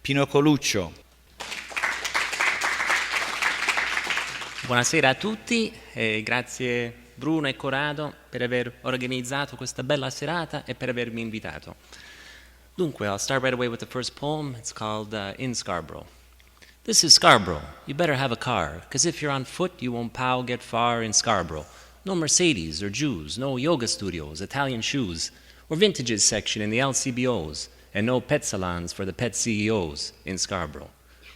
Pinot Coluccio. Buonasera a tutti e grazie Bruno e Corrado per aver organizzato questa bella serata e per avermi invitato. Dunque, I'll start right away with the first poem. It's called In Scarborough. This is Scarborough. You better have a car, because if you're on foot, you won't get far in Scarborough. No Mercedes or Jews, no yoga studios, Italian shoes, or vintages section in the LCBOs, and no pet salons for the pet CEOs in Scarborough.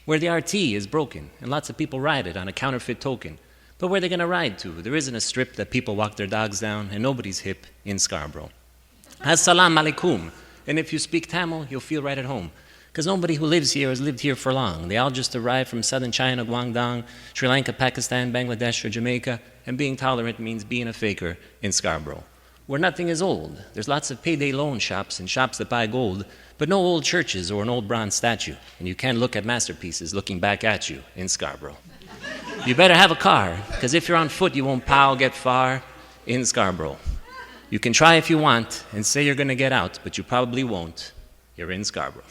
Where the RT is broken, and lots of people ride it on a counterfeit token. But where they're going to ride to? There isn't a strip that people walk their dogs down, and nobody's hip in Scarborough. Assalamu alaikum. And if you speak Tamil, you'll feel right at home. Because nobody who lives here has lived here for long. They all just arrived from southern China, Guangdong, Sri Lanka, Pakistan, Bangladesh, or Jamaica, and being tolerant means being a faker in Scarborough. Where nothing is old. There's lots of payday loan shops and shops that buy gold, but no old churches or an old bronze statue, and you can't look at masterpieces looking back at you in Scarborough. You better have a car, because if you're on foot, you won't get far in Scarborough. You can try if you want and say you're going to get out, but you probably won't. You're in Scarborough.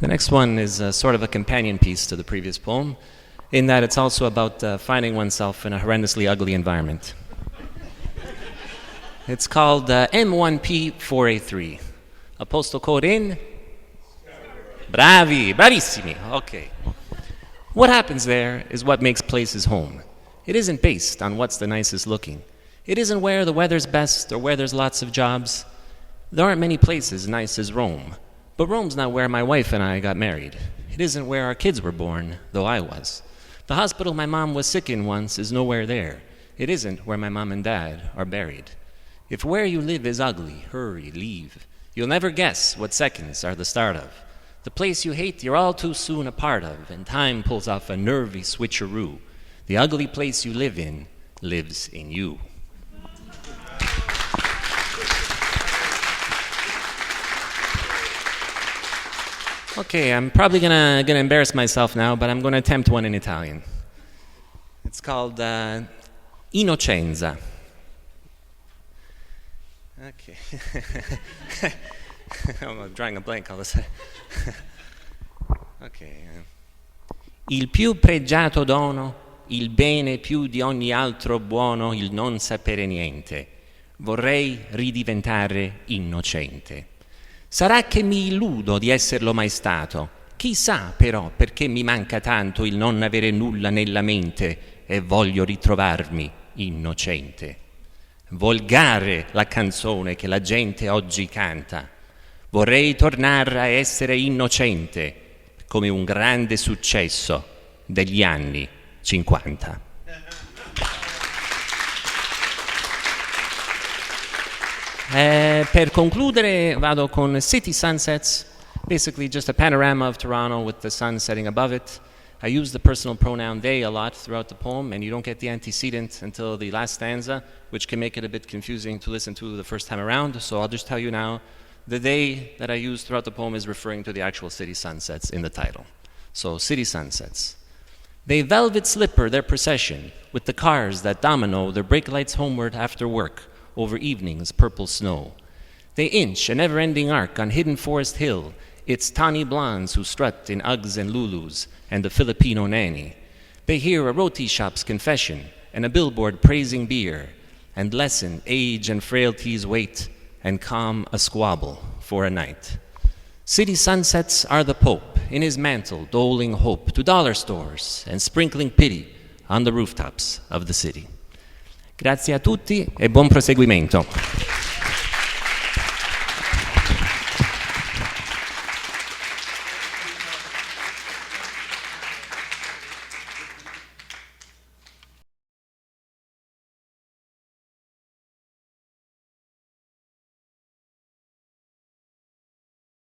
The next one is sort of a companion piece to the previous poem, in that it's also about finding oneself in a horrendously ugly environment. It's called M1P4A3. A postal code in? Bravissimi, okay. What happens there is what makes places home. It isn't based on what's the nicest looking. It isn't where the weather's best or where there's lots of jobs. There aren't many places nice as Rome. But Rome's not where my wife and I got married. It isn't where our kids were born, though I was. The hospital my mom was sick in once is nowhere there. It isn't where my mom and dad are buried. If where you live is ugly, hurry, leave. You'll never guess what seconds are the start of. The place you hate you're all too soon a part of, and time pulls off a nervy switcheroo. The ugly place you live in lives in you. Okay, I'm probably gonna embarrass myself now, but I'm gonna attempt one in Italian. It's called Innocenza. Okay. I'm drawing a blank all of a sudden. Okay. Il più pregiato dono, il bene più di ogni altro buono, il non sapere niente. Vorrei ridiventare innocente. Sarà che mi illudo di esserlo mai stato. Chissà però perché mi manca tanto il non avere nulla nella mente e voglio ritrovarmi innocente. Volgare la canzone che la gente oggi canta. Vorrei tornare a essere innocente come un grande successo degli anni 50. Per concludere vado con City Sunsets, basically just a panorama of Toronto with the sun setting above it. I use the personal pronoun they a lot throughout the poem, and you don't get the antecedent until the last stanza, which can make it a bit confusing to listen to the first time around, so I'll just tell you now, the they that I use throughout the poem is referring to the actual city sunsets in the title. So, City Sunsets. They velvet slipper their procession with the cars that domino their brake lights homeward after work, over evening's purple snow. They inch a never-ending arc on hidden Forest Hill, its tawny blondes who strut in Uggs and Lulus, and the Filipino nanny. They hear a roti shop's confession, and a billboard praising beer, and lessen age and frailty's weight, and calm a squabble for a night. City sunsets are the Pope, in his mantle doling hope to dollar stores, and sprinkling pity on the rooftops of the city. Grazie a tutti e buon proseguimento.